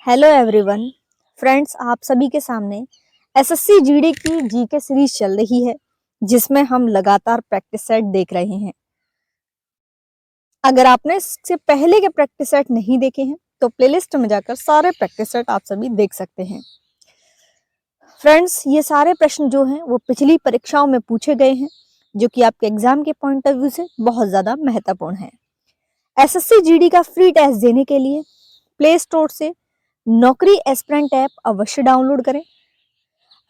Hello everyone friends, आप सभी के सामने एसएससी जीडी की जीके सीरीज चल रही है जिसमें हम लगातार प्रैक्टिस सेट देख रहे हैं। अगर आपने इससे पहले के प्रैक्टिस सेट नहीं देखे हैं तो प्लेलिस्ट में जाकर सारे प्रैक्टिस सेट आप सभी देख सकते हैं। फ्रेंड्स, ये सारे प्रश्न जो हैं वो पिछली परीक्षाओं में पूछे गए हैं जो कि आपके एग्जाम के पॉइंट ऑफ व्यू से बहुत ज्यादा महत्वपूर्ण है। एसएससी जीडी का फ्री टेस्ट देने के लिए प्ले स्टोर से नौकरी एस्पिरेंट ऐप अवश्य डाउनलोड करें।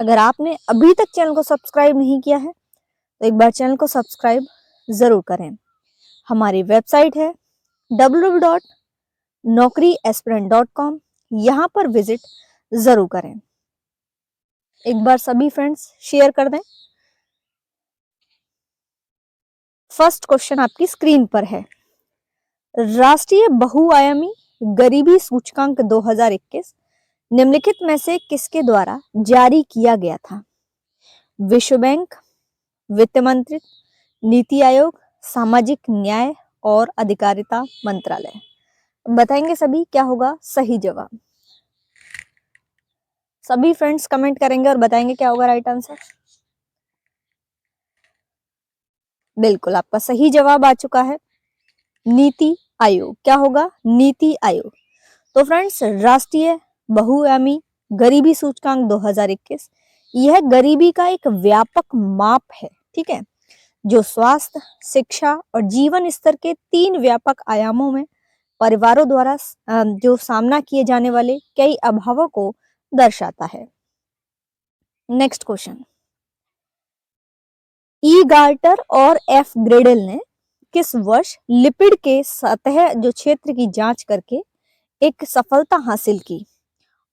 अगर आपने अभी तक चैनल को सब्सक्राइब नहीं किया है तो एक बार चैनल को सब्सक्राइब जरूर करें। हमारी वेबसाइट है www.naukriaspirant.com, यहाँ पर विजिट जरूर करें। एक बार सभी फ्रेंड्स शेयर कर दें। फर्स्ट क्वेश्चन आपकी स्क्रीन पर है। राष्ट्रीय बहुआयामी गरीबी सूचकांक 2021 निम्नलिखित में से किसके द्वारा जारी किया गया था? विश्व बैंक, वित्त मंत्रित्व, नीति आयोग, सामाजिक न्याय और अधिकारिता मंत्रालय। बताएंगे सभी क्या होगा सही जवाब। सभी फ्रेंड्स कमेंट करेंगे और बताएंगे क्या होगा राइट आंसर। बिल्कुल, आपका सही जवाब आ चुका है नीति आयोग। क्या होगा? नीति आयोग। तो फ्रेंड्स, राष्ट्रीय बहुआयामी गरीबी सूचकांक 2021 यह गरीबी का एक व्यापक माप है, ठीक है, जो स्वास्थ्य, शिक्षा और जीवन स्तर के 3 व्यापक आयामों में परिवारों द्वारा जो सामना किए जाने वाले कई अभावों को दर्शाता है। Next question. ई गार्टर और एफ ग्रेडल ने किस वर्ष लिपिड के सतह जो क्षेत्र की जांच करके एक सफलता हासिल की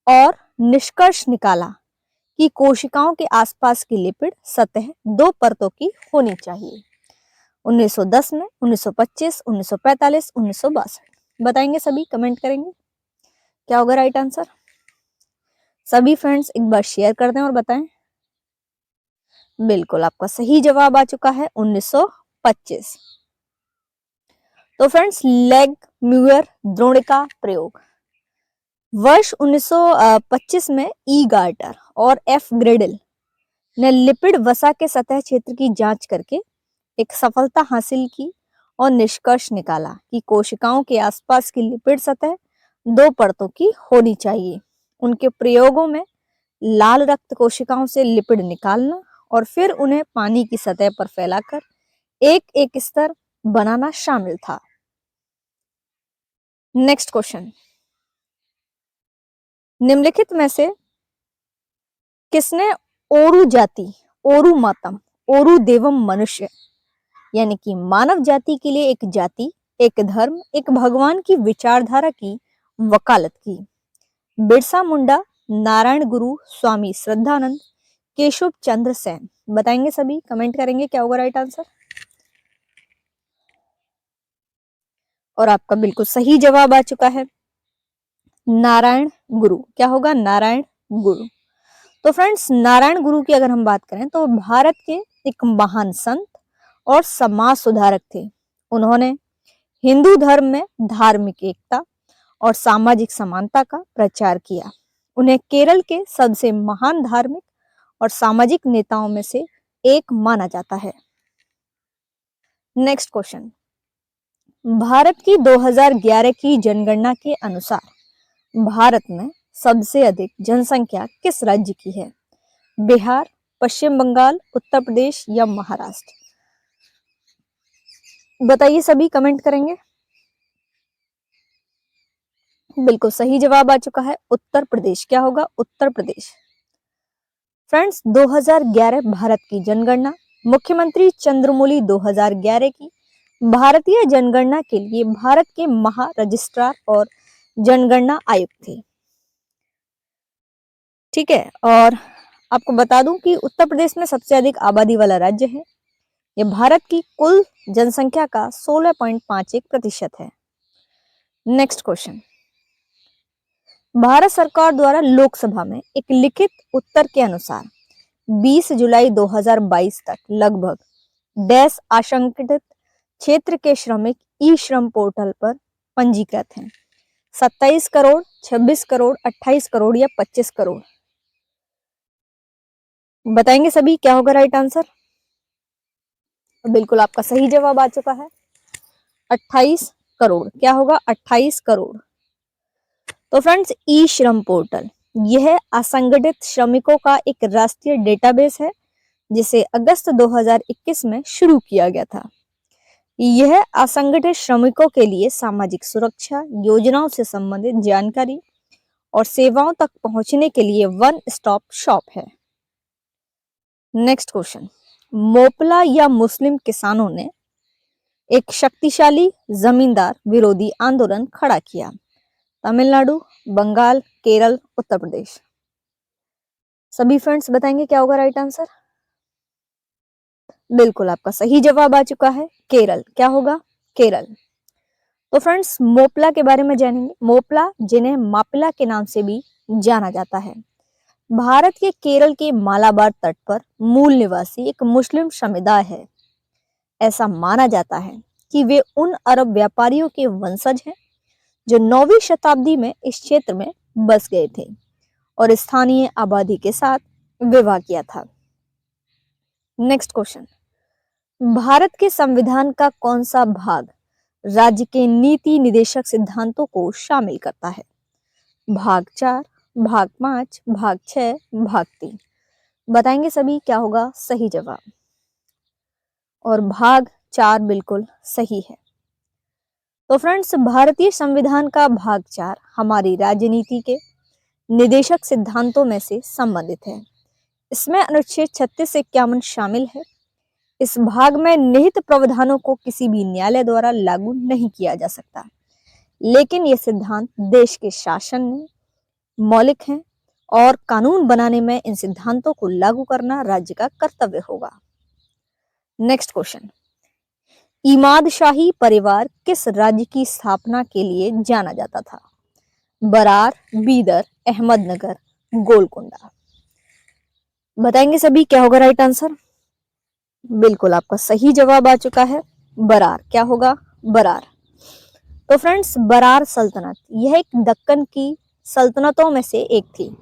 और निष्कर्ष निकाला कि कोशिकाओं के आसपास की लिपिड सतह 2 परतों की होनी चाहिए? 1910 में, 1925, 1945, 1962। बताएंगे सभी, कमेंट करेंगे क्या होगा राइट आंसर। सभी फ्रेंड्स एक बार शेयर कर दें और बताएं। बिल्कुल, आपका सही जवाब आ चुका है 1925। तो फ्रेंड्स, लेग म्यूयर द्रोणिका प्रयोग। वर्ष 1925 में ई गार्टर और एफ ग्रेडल ने लिपिड वसा के सतह क्षेत्र की जांच करके एक सफलता हासिल की और निष्कर्ष निकाला कि कोशिकाओं के आसपास की लिपिड सतह 2 परतों की होनी चाहिए। उनके प्रयोगों में लाल रक्त कोशिकाओं से लिपिड निकालना और फिर उन्हें पानी की सतह पर फैलाकर एक एक स्तर बनाना शामिल था। Next question. निम्नलिखित में से किसने ओरू जाति, ओरू मातम, ओरू देवम मनुष्य यानी कि मानव जाति के लिए एक जाति, एक धर्म, एक भगवान की विचारधारा की वकालत की? बिरसा मुंडा, नारायण गुरु, स्वामी श्रद्धानंद, केशव चंद्र सेन। बताएंगे सभी, कमेंट करेंगे क्या होगा राइट आंसर। और आपका बिल्कुल सही जवाब आ चुका है नारायण गुरु। क्या होगा? नारायण गुरु। तो फ्रेंड्स, नारायण गुरु की अगर हम बात करें तो भारत के एक महान संत और समाज सुधारक थे। उन्होंने हिंदू धर्म में धार्मिक एकता और सामाजिक समानता का प्रचार किया। उन्हें केरल के सबसे महान धार्मिक और सामाजिक नेताओं में से एक माना जाता है। Next question. भारत की 2011 की जनगणना के अनुसार भारत में सबसे अधिक जनसंख्या किस राज्य की है? बिहार, पश्चिम बंगाल, उत्तर प्रदेश या महाराष्ट्र? बताइए सभी, कमेंट करेंगे। बिल्कुल सही जवाब आ चुका है उत्तर प्रदेश। क्या होगा? उत्तर प्रदेश। फ्रेंड्स, 2011 भारत की जनगणना मुख्यमंत्री चंद्रमौली 2011 की भारतीय जनगणना के लिए भारत के महा रजिस्ट्रार और जनगणना आयुक्त थे, ठीक है। और आपको बता दूं कि उत्तर प्रदेश में सबसे अधिक आबादी वाला राज्य है। यह भारत की कुल जनसंख्या का 16.51% है। Next question. भारत सरकार द्वारा लोकसभा में एक लिखित उत्तर के अनुसार 20 जुलाई 2022 तक लगभग 10 आशंकित क्षेत्र के श्रमिक ई श्रम पोर्टल पर पंजीकृत हैं। 27 करोड़, 26 करोड़, 28 करोड़ या 25 करोड़? बताएंगे सभी क्या होगा राइट आंसर? बिल्कुल आपका सही जवाब आ चुका है 28 करोड़। क्या होगा? 28 करोड़। तो फ्रेंड्स, ई श्रम पोर्टल यह असंगठित श्रमिकों का एक राष्ट्रीय डेटाबेस है जिसे अगस्त 2021 में शुरू किया गया था। यह असंगठित श्रमिकों के लिए सामाजिक सुरक्षा योजनाओं से संबंधित जानकारी और सेवाओं तक पहुंचने के लिए वन स्टॉप शॉप है। नेक्स्ट क्वेश्चन, मोपला या मुस्लिम किसानों ने एक शक्तिशाली जमींदार विरोधी आंदोलन खड़ा किया। तमिलनाडु, बंगाल, केरल, उत्तर प्रदेश? सभी फ्रेंड्स बताएंगे क्या होगा राइट आंसर? बिल्कुल आपका सही जवाब आ चुका है केरल। क्या होगा? केरल। तो फ्रेंड्स, मोपला के बारे में जानेंगे। मोपला, जिन्हें मापिला के नाम से भी जाना जाता है, भारत के केरल के मालाबार तट पर मूल निवासी एक मुस्लिम समुदाय है। ऐसा माना जाता है कि वे उन अरब व्यापारियों के वंशज हैं जो 9वीं शताब्दी में इस क्षेत्र में बस गए थे और स्थानीय आबादी के साथ विवाह किया था। नेक्स्ट क्वेश्चन, भारत के संविधान का कौन सा भाग राज्य के नीति निदेशक सिद्धांतों को शामिल करता है? भाग 4, भाग 5, भाग 6, भाग 3? बताएंगे सभी क्या होगा सही जवाब? और भाग 4 बिल्कुल सही है। तो फ्रेंड्स, भारतीय संविधान का भाग 4 हमारी राजनीति के निदेशक सिद्धांतों में से संबंधित है। इसमें अनुच्छेद 36 से 51 शामिल है। इस भाग में निहित प्रावधानों को किसी भी न्यायालय द्वारा लागू नहीं किया जा सकता, लेकिन ये सिद्धांत देश के शासन में मौलिक हैं और कानून बनाने में इन सिद्धांतों को लागू करना राज्य का कर्तव्य होगा। नेक्स्ट क्वेश्चन, इमाद शाही परिवार किस राज्य की स्थापना के लिए जाना जाता था? बरार, बीदर, अहमदनगर, गोलकोंडा? बताएंगे सभी क्या होगा राइट आंसर? बिल्कुल आपका सही जवाब आ चुका है बरार। क्या होगा? बरार। तो फ्रेंड्स, बरार सल्तनत यह एक दक्कन की सल्तनतों में से एक थी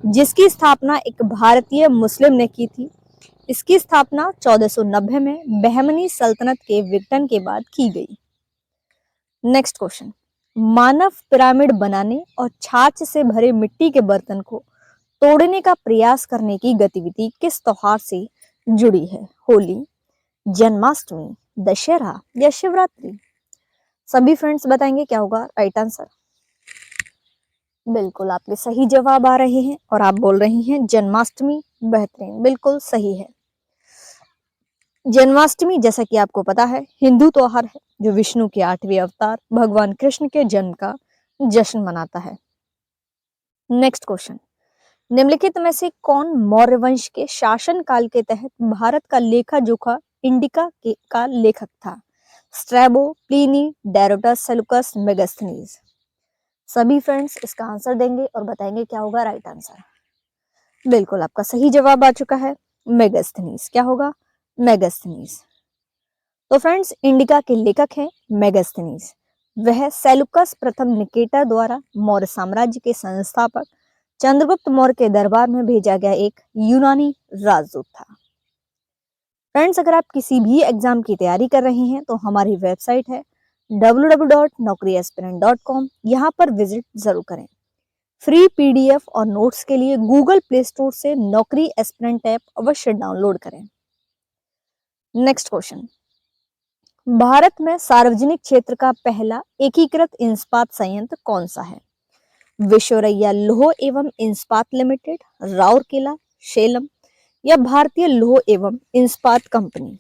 जिसकी स्थापना एक भारतीय मुस्लिम ने की थी। इसकी स्थापना 1490 में बहमनी सल्तनत के विघटन के बाद की गई। नेक्स्ट क्वेश्चन, मानव पिरामिड बनाने और छाछ से भरे मिट्टी के बर्तन को तोड़ने का प्रयास करने की गतिविधि किस त्योहार से जुड़ी है? होली, जन्माष्टमी, दशहरा या शिवरात्रि? सभी फ्रेंड्स बताएंगे क्या होगा राइट आंसर? बिल्कुल आपके सही जवाब आ रहे हैं और आप बोल रही हैं जन्माष्टमी। बेहतरीन, बिल्कुल सही है। जन्माष्टमी, जैसा कि आपको पता है, हिंदू त्योहार है जो विष्णु के 8वें अवतार भगवान कृष्ण के जन्म का जश्न मनाता है। नेक्स्ट क्वेश्चन, निम्नलिखित में से कौन मौर्य वंश के शासन काल के तहत भारत का लेखा जोखा इंडिका का लेखक था? Strabo, Pliny, Herodotus, Seleucus, Megasthenes? सभी फ्रेंड्स इसका आंसर देंगे और बताएंगे क्या होगा राइट आंसर? बिल्कुल आपका सही जवाब आ चुका है मेगास्थनीज। क्या होगा? मेगास्थनीज। तो फ्रेंड्स, इंडिका के लेखक हैं मेगास्थनीज। वह सेलुकस प्रथम निकेटर द्वारा मौर्य साम्राज्य के संस्थापक चंद्रगुप्त मौर्य के दरबार में भेजा गया एक यूनानी राजदूत था। फ्रेंड्स, अगर आप किसी भी एग्जाम की तैयारी कर रहे हैं तो हमारी वेबसाइट है www.naukriaspirant.com। यहाँ पर विजिट जरूर करें। फ्री पीडीएफ और नोट्स के लिए गूगल प्ले स्टोर से नौकरी एस्पिरेंट ऐप अवश्य डाउनलोड करें। नेक्स्ट क्वेश्चन, भारत में सार्वजनिक क्षेत्र का पहला एकीकृत इस्पात संयंत्र कौन सा है? विश्वरैया लौह एवं इस्पात लिमिटेड, राउरकेला, सेलम या भारतीय लौह एवं इस्पात कंपनी?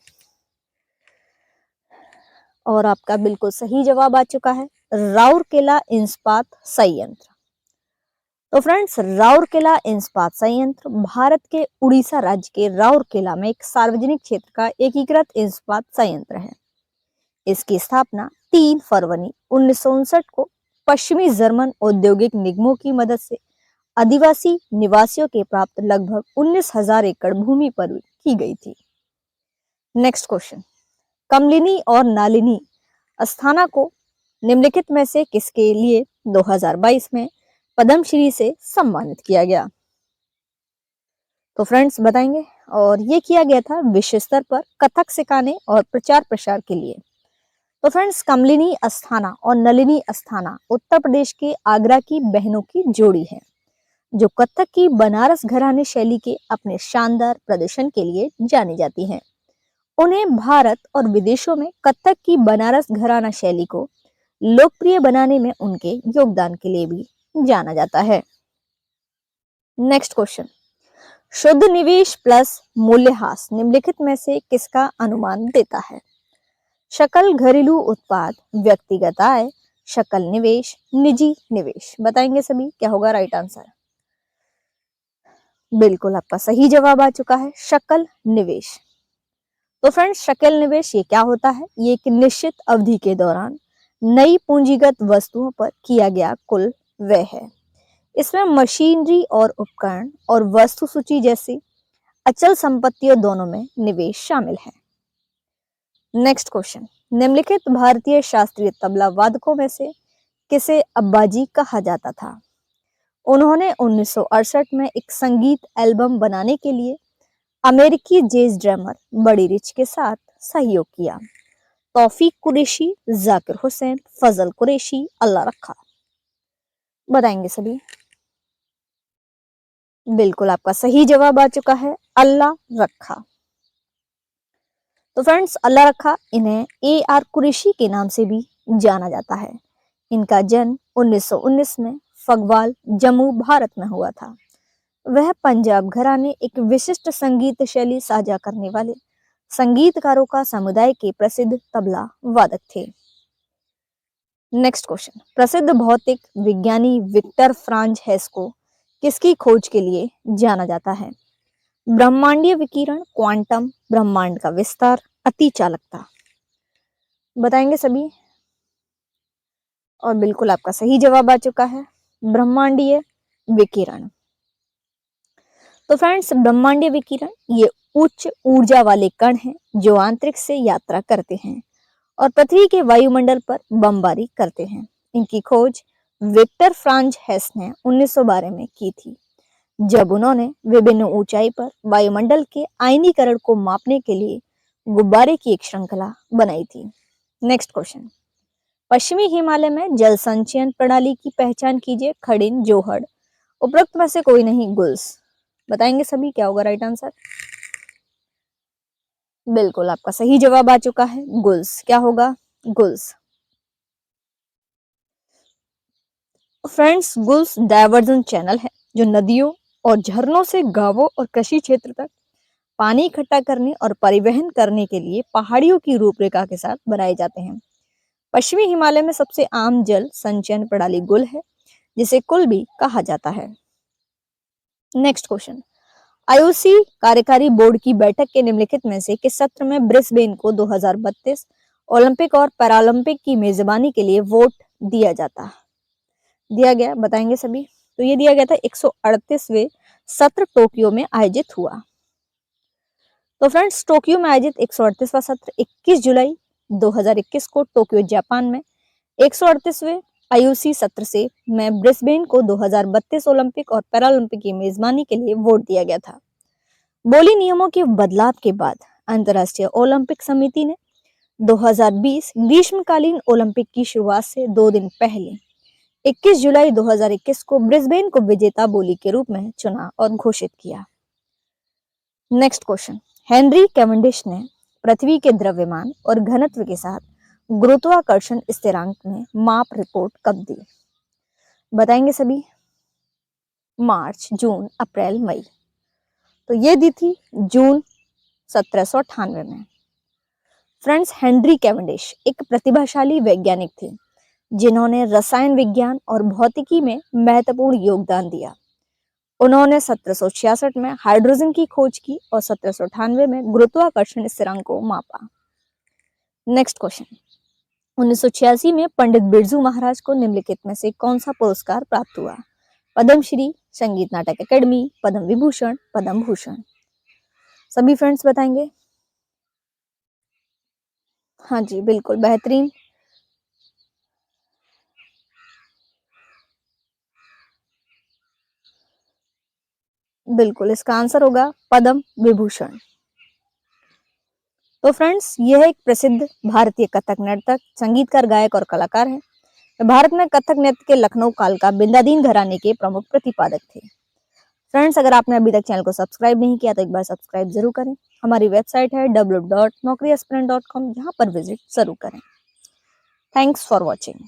और आपका बिल्कुल सही जवाब आ चुका है राउरकेला इस्पात संयंत्र। तो फ्रेंड्स, राउरकेला इस्पात संयंत्र भारत के उड़ीसा राज्य के राउरकेला में एक सार्वजनिक क्षेत्र का एकीकृत इस्पात संयंत्र है। इसकी स्थापना 3 फरवरी 1959 को पश्चिमी जर्मन औद्योगिक निगमों की मदद से आदिवासी निवासियों के प्राप्त लगभग 19,000 एकड़ भूमि पर की गई थी। नेक्स्ट क्वेश्चन, कमलिनी और नालिनी अस्थाना को निम्नलिखित में से किसके लिए 2022 में पद्मश्री से सम्मानित किया गया? तो फ्रेंड्स बताएंगे। और ये किया गया था विश्व स्तर पर कथक सिखाने और प्रचार प्रसार के लिए। तो फ्रेंड्स, कमलिनी अस्थाना और नलिनी अस्थाना उत्तर प्रदेश के आगरा की बहनों की जोड़ी है, जो कथक की बनारस घराने शैली के अपने शानदार प्रदर्शन के लिए जानी जाती हैं। उन्हें भारत और विदेशों में कथक की बनारस घराना शैली को लोकप्रिय बनाने में उनके योगदान के लिए भी जाना जाता है। नेक्स्ट क्वेश्चन, शुद्ध निवेश प्लस मूल्यह्रास निम्नलिखित में से किसका अनुमान देता है? सकल घरेलू उत्पाद, व्यक्तिगत आय, सकल निवेश, निजी निवेश। बताएंगे सभी, क्या होगा राइट आंसर? बिल्कुल आपका सही जवाब आ चुका है, सकल निवेश। तो फ्रेंड्स, सकल निवेश ये क्या होता है? ये एक निश्चित अवधि के दौरान नई पूंजीगत वस्तुओं पर किया गया कुल व्यय है। इसमें मशीनरी और उपकरण और वस्तु सूची जैसी अचल संपत्तियों दोनों में निवेश शामिल है। नेक्स्ट क्वेश्चन, निम्नलिखित भारतीय शास्त्रीय तबला वादकों में से किसे अब्बाजी कहा जाता था? उन्होंने 1968 में एक संगीत एल्बम बनाने के लिए अमेरिकी जैज ड्रमर बड़ी रिच के साथ सहयोग किया। तौफीक कुरैशी, जाकिर हुसैन, फजल कुरैशी, अल्लाह रखा। बताएंगे सभी। बिल्कुल आपका सही जवाब आ चुका है, अल्लाह रखा। तो फ्रेंड्स, अल्लाह रखा इन्हें AR कुरैशी के नाम से भी जाना जाता है। इनका जन्म 1919 में फगवाल, जम्मू, भारत में हुआ था। वह पंजाब घराने एक विशिष्ट संगीत शैली साझा करने वाले संगीतकारों का समुदाय के प्रसिद्ध तबला वादक थे। नेक्स्ट क्वेश्चन, प्रसिद्ध भौतिक विज्ञानी विक्टर फ्रांज हेस को किसकी खोज के लिए जाना जाता है? ब्रह्मांडीय विकिरण, क्वांटम, ब्रह्मांड का विस्तार, अतिचालकता। बताएंगे सभी। और बिल्कुल आपका सही जवाब आ चुका है, ब्रह्मांडीय विकिरण। तो फ्रेंड्स, ब्रह्मांडीय विकिरण ये उच्च ऊर्जा वाले कण हैं जो अंतरिक्ष से यात्रा करते हैं और पृथ्वी के वायुमंडल पर बमबारी करते हैं। इनकी खोज विक्टर फ्रांज हेस ने 1912 में की थी, जब उन्होंने विभिन्न ऊंचाई पर वायुमंडल के आयनीकरण को मापने के लिए गुब्बारे की एक श्रृंखला बनाई थी। नेक्स्ट क्वेश्चन, पश्चिमी हिमालय में जल संचयन प्रणाली की पहचान कीजिए। खड़िन, जोहड़। उपरोक्त में से कोई नहीं, गुल्स। बताएंगे सभी, क्या होगा राइट आंसर? बिल्कुल आपका सही जवाब आ चुका है, गुल्स। क्या होगा? Gul's. Friends, Gul's diversion channel है जो नदियों और झरनों से गांवों और कृषि क्षेत्र तक पानी इकट्ठा करने और परिवहन करने के लिए पहाड़ियों की रूपरेखा के साथ बनाए जाते हैं। पश्चिमी हिमालय में सबसे आम जल संचयन प्रणाली गुल है, जिसे कुल भी कहा जाता है। नेक्स्ट क्वेश्चन, IOC कार्यकारी बोर्ड की बैठक के निम्नलिखित में से किस सत्र में ब्रिस्बेन को 2032 ओलंपिक और पैरालंपिक की मेजबानी के लिए वोट दिया गया? बताएंगे सभी। तो ये दिया गया था 138वें सत्र टोक्यो में आयोजित हुआ। तो फ्रेंड्स, टोक्यो में आयोजित 138वां सत्र 21 जुलाई 2021 को टोक्यो, जापान में 138वें IOC सत्र से में ब्रिस्बेन को 2032 ओलंपिक और पैरालंपिक की मेजबानी के लिए वोट दिया गया था। बोली नियमों के बदलाव के बाद अंतर्राष्ट्रीय ओलंपिक समिति ने 2020 ग्रीष्मकालीन ओलंपिक की शुरुआत से 2 दिन पहले 21 जुलाई 2021 को ब्रिस्बेन को विजेता बोली के रूप में चुना और घोषित किया। नेक्स्ट क्वेश्चन, हेनरी कैवेंडिश ने पृथ्वी के द्रव्यमान और घनत्व के साथ गुरुत्वाकर्षण स्थिरांक में माप रिपोर्ट कब दी? बताएंगे सभी। मार्च, जून, अप्रैल, मई। तो ये दी थी जून 1798 में। फ्रेंड्स, हेनरी कैवेंडिश एक प्रतिभाशाली वैज्ञानिक थे जिन्होंने रसायन विज्ञान और भौतिकी में महत्वपूर्ण योगदान दिया। उन्होंने 1766 में हाइड्रोजन की खोज की और 1798 में गुरुत्वाकर्षण स्थिरांक को मापा। नेक्स्ट क्वेश्चन, 1986 में पंडित बिरजू महाराज को निम्नलिखित में से कौन सा पुरस्कार प्राप्त हुआ? पद्मश्री, संगीत नाटक अकेडमी, पद्म विभूषण, पद्म भूषण। सभी फ्रेंड्स बताएंगे। हाँ जी, बिल्कुल बेहतरीन। बिल्कुल, इसका आंसर होगा पद्म विभूषण। तो फ्रेंड्स, यह एक प्रसिद्ध भारतीय कथक नर्तक, संगीतकार, गायक और कलाकार है। भारत में कथक नृत्य के लखनऊ काल का बिंदादीन घराने के प्रमुख प्रतिपादक थे। फ्रेंड्स, अगर आपने अभी तक चैनल को सब्सक्राइब नहीं किया तो एक बार सब्सक्राइब जरूर करें। हमारी वेबसाइट है www.naukriaspirant.com, यहाँ पर विजिट जरूर करें। Thanks for watching.